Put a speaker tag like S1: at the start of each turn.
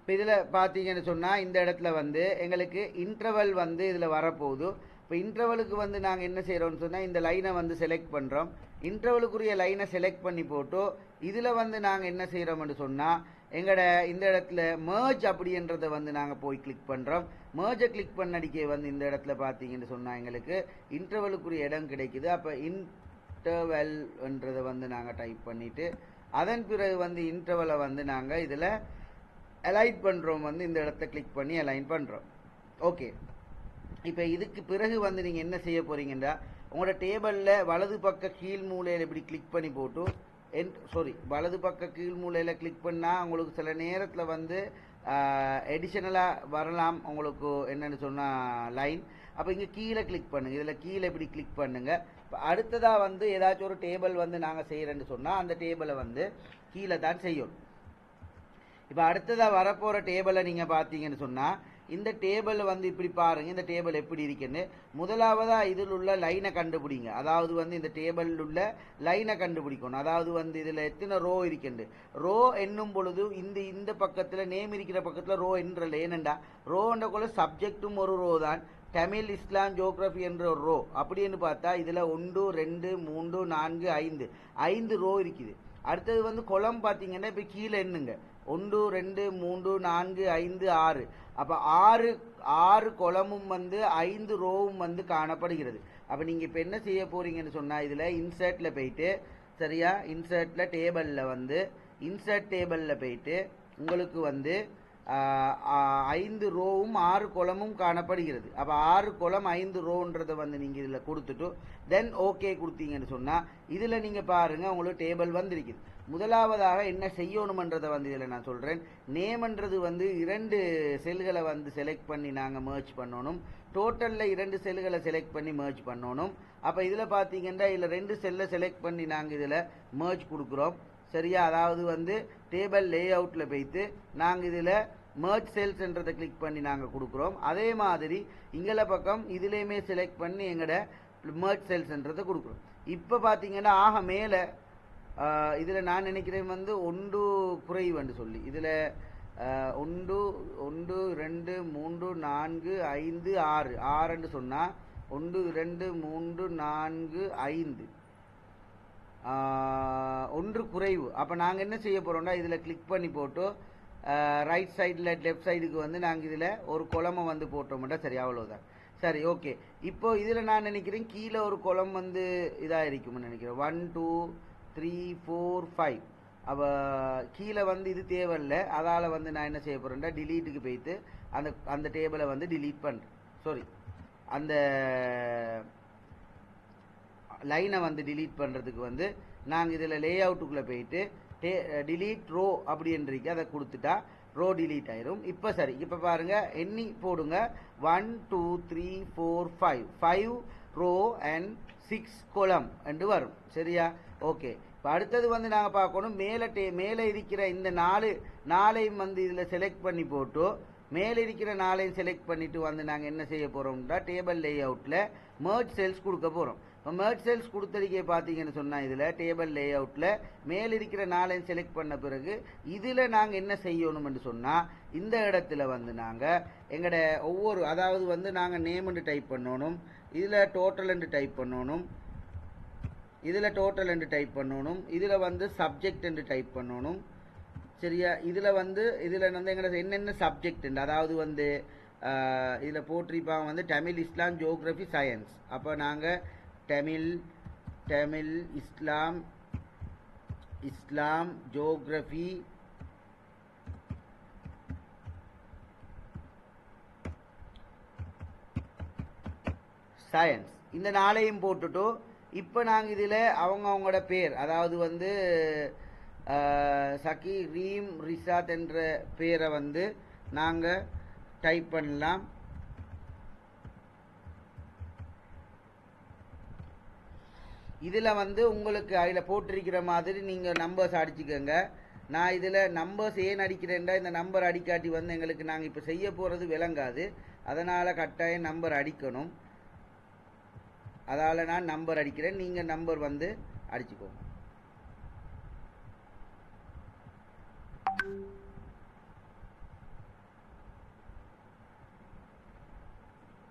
S1: இப்போ இதில் பார்த்தீங்கன்னு சொன்னால் இந்த இடத்துல வந்து எங்களுக்கு இன்டர்வல் வந்து இதில் வரப்போகுது. இப்போ இன்டர்வலுக்கு வந்து நாங்கள் என்ன செய்கிறோம்னு சொன்னால் இந்த லைனை வந்து செலக்ட் பண்ணுறோம். இன்டர்வலுக்குரிய லைனை செலக்ட் பண்ணி போட்டு இதில் வந்து நாங்கள் என்ன செய்கிறோம்னு சொன்னால் எங்களோட இந்த இடத்துல merge அப்படின்றத வந்து நாங்கள் போய் கிளிக் பண்ணுறோம். merge கிளிக் பண்ணடிக்க வந்து இந்த இடத்துல பார்த்தீங்கன்னு சொன்னால் எங்களுக்கு இன்டர்வலுக்குரிய இடம் கிடைக்குது. அப்போ இன்டர்வல்ன்றதை வந்து நாங்கள் டைப் பண்ணிவிட்டு அதன் பிறகு வந்து இன்டர்வலை வந்து நாங்கள் இதில் அலைன் பண்ணுறோம். வந்து இந்த இடத்த கிளிக் பண்ணி அலைன் பண்ணுறோம். ஓகே, இப்போ இதுக்கு பிறகு வந்து நீங்கள் என்ன செய்ய போகிறீங்கன்னா உங்களோட டேபிளில் வலது பக்க கீழ் மூலையில் இப்படி கிளிக் பண்ணி போட்டு வலது பக்க கீழ் மூலையில் கிளிக் பண்ணால் உங்களுக்கு சில நேரத்தில் வந்து எடிஷனலாக வரலாம். உங்களுக்கு என்னென்னு சொன்னால் லைன். அப்போ இங்கே கீழே கிளிக் பண்ணுங்கள். இதில் கீழே இப்படி கிளிக் பண்ணுங்கள். இப்போ அடுத்ததாக வந்து ஏதாச்சும் ஒரு டேபிள் வந்து நாங்கள் செய்கிறேன்னு சொன்னால் அந்த டேபிளை வந்து கீழே தான் செய்யணும். இப்போ அடுத்ததாக வரப்போகிற டேபிளை நீங்கள் பார்த்தீங்கன்னு சொன்னால் இந்த டேபிள் வந்து இப்படி பாருங்கள். இந்த டேபிள் எப்படி இருக்குன்னு முதலாவதாக இதில் உள்ள லைனை கண்டுபிடிங்க. அதாவது வந்து இந்த டேபிளில் உள்ள லைனை கண்டுபிடிக்கணும். அதாவது வந்து இதில் எத்தனை ரோ இருக்குண்டு ரோ என்னும் பொழுது இந்த பக்கத்தில் நேம் இருக்கிற பக்கத்தில் ரோ என்றல. ஏனெண்டா ரோன்றக்குள்ள சப்ஜெக்டும் ஒரு ரோ தான். தமிழ், இஸ்லாம், ஜியோகிராஃபி என்ற ஒரு ரோ. அப்படின்னு பார்த்தா இதில் 1 2 3 4 5 ரோ இருக்குது. அடுத்தது வந்து கொலம் பார்த்தீங்கன்னா இப்போ கீழே எண்ணுங்க. 1 2 3 4 5 6. அப்போ ஆறு கொலமும் வந்து 5 ரோவும் வந்து காணப்படுகிறது. அப்போ நீங்கள் இப்போ என்ன செய்ய போகிறீங்கன்னு சொன்னால் இதில் இன்சர்ட்டில் போயிட்டு சரியா இன்சர்ட்டில் டேபிளில் வந்து இன்சர்ட் டேபிளில் போயிட்டு உங்களுக்கு வந்து 5 ரோவும் 6 கொலமும் காணப்படுகிறது. அப்போ 6 கொலம் 5 ரோன்றதை வந்து நீங்கள் இதில் கொடுத்துட்டு தென் ஓகே கொடுத்தீங்கன்னு சொன்னால் இதில் நீங்கள் பாருங்கள் உங்களுக்கு டேபிள் வந்துருக்குது. முதலாவதாக என்ன செய்யணுமன்றதை வந்து இதில் நான் சொல்கிறேன். நேம்ன்றது வந்து 2 செல்களை வந்து செலக்ட் பண்ணி நாங்கள் merge பண்ணணும். டோட்டலில் 2 செல்களை செலக்ட் பண்ணி merge பண்ணணும். அப்போ இதில் பார்த்தீங்கன்னா இதில் 2 செல்லை செலக்ட் பண்ணி நாங்கள் இதில் merge கொடுக்குறோம். சரியா, அதாவது வந்து டேபிள் லே அவுட்டில் போய்த்து நாங்கள் இதில் merge செல்ஸ்ன்றதை கிளிக் பண்ணி நாங்கள் கொடுக்குறோம். அதே மாதிரி இங்கே பக்கம் இதுலேயுமே செலக்ட் பண்ணி எங்களோட merge செல்ஸ்ன்றதை கொடுக்குறோம். இப்போ பார்த்தீங்கன்னா ஆக மேலே இதில் நான் நினைக்கிறேன் வந்து 1 குறைவுன்னு சொல்லி இதில் 1 1 2 3 4 5 6 6ன்னு சொன்னால் 1 2 3 4 5 1 குறைவு. அப்போ நாங்கள் என்ன செய்ய போகிறோம்னா இதில் கிளிக் பண்ணி போட்டு ரைட் சைடில் லெஃப்ட் சைடுக்கு வந்து நாங்கள் இதில் ஒரு கொலமை வந்து போட்டோம்னா சரி, அவ்வளோதான். சரி, ஓகே. இப்போ இதில் நான் நினைக்கிறேன் கீழே ஒரு கொலம் வந்து இதாக இருக்கும்னு நினைக்கிறேன். 1 2 3 4 5. அப்போ கீழே வந்து இது தேவையில்லை. அதால் வந்து நான் என்ன செய்ய போகிறேன்னா டிலீட்டுக்கு போய்த்து அந்த டேபிளை வந்து டிலீட் பண்ணுறேன். அந்த லைனை வந்து டிலீட் பண்ணுறதுக்கு வந்து நாங்கள் இதில் லே அவுட்டுக்குள்ளே போயிட்டு டிலீட் ரோ அப்படின்றிருக்கு அதை கொடுத்துட்டா ரோ டிலீட் ஆயிரும். இப்போ சரி, இப்போ பாருங்கள் எண்ணி போடுங்க. 1 2 3 4 5 ரோ அண்ட் 6 கொலம் என்று வரும். சரியா, ஓகே. இப்போ அடுத்தது வந்து நாங்கள் பார்க்கணும் மேலே இருக்கிற இந்த 4ஐயும் வந்து இதில் செலக்ட் பண்ணி போட்டு மேலே இருக்கிற 4ஐயும் செலக்ட் பண்ணிவிட்டு வந்து நாங்கள் என்ன செய்ய போகிறோம்னா டேபிள் லே அவுட்டில் merge செல்ஸ் கொடுக்க போகிறோம். இப்போ merge செல்ஸ் கொடுத்தடிக்க பார்த்தீங்கன்னு சொன்னால் இதில் டேபிள் லே அவுட்டில் மேலே இருக்கிற 4ஐயும் செலக்ட் பண்ண பிறகு இதில் நாங்கள் என்ன செய்யணும்னு சொன்னால் இந்த இடத்துல வந்து நாங்கள் எங்களோட அதாவது வந்து நாங்கள் நேம்னு டைப் பண்ணணும். இதில் டோட்டல் என்று டைப் பண்ணணும். இதில் வந்து சப்ஜெக்ட் என்று டைப் பண்ணணும். சரியா, இதில் வந்து எங்களோட என்னென்ன சப்ஜெக்ட் அதாவது வந்து இதில் போட்டிருப்பாங்க வந்து தமிழ், இஸ்லாம், ஜியோகிராஃபி, சயின்ஸ். அப்போ நாங்கள் தமிழ் இஸ்லாம் ஜியோகிராஃபி சயின்ஸ் இந்த 4ஐயும் போட்டுட்டு இப்போ நாங்கள் இதில் அவங்களோட பேர் அதாவது வந்து சக்கி ரீம் ரிசாத் என்ற பேரை வந்து நாங்கள் டைப் பண்ணலாம். இதில் வந்து உங்களுக்கு அதில் போட்டிருக்கிற மாதிரி நீங்கள் நம்பர்ஸ் அடிச்சுக்கோங்க. நான் இதில் நம்பர்ஸ் ஏன் அடிக்கிறேன்டா இந்த நம்பர் அடிக்காட்டி வந்து எங்களுக்கு நாங்கள் இப்போ செய்ய போகிறது விளங்காது. அதனால் கட்டாயம் நம்பர் அடிக்கணும். அதால் நான் நம்பர் அடிக்கிறேன். நீங்கள் நம்பர் வந்து அடிச்சுக்கோங்க.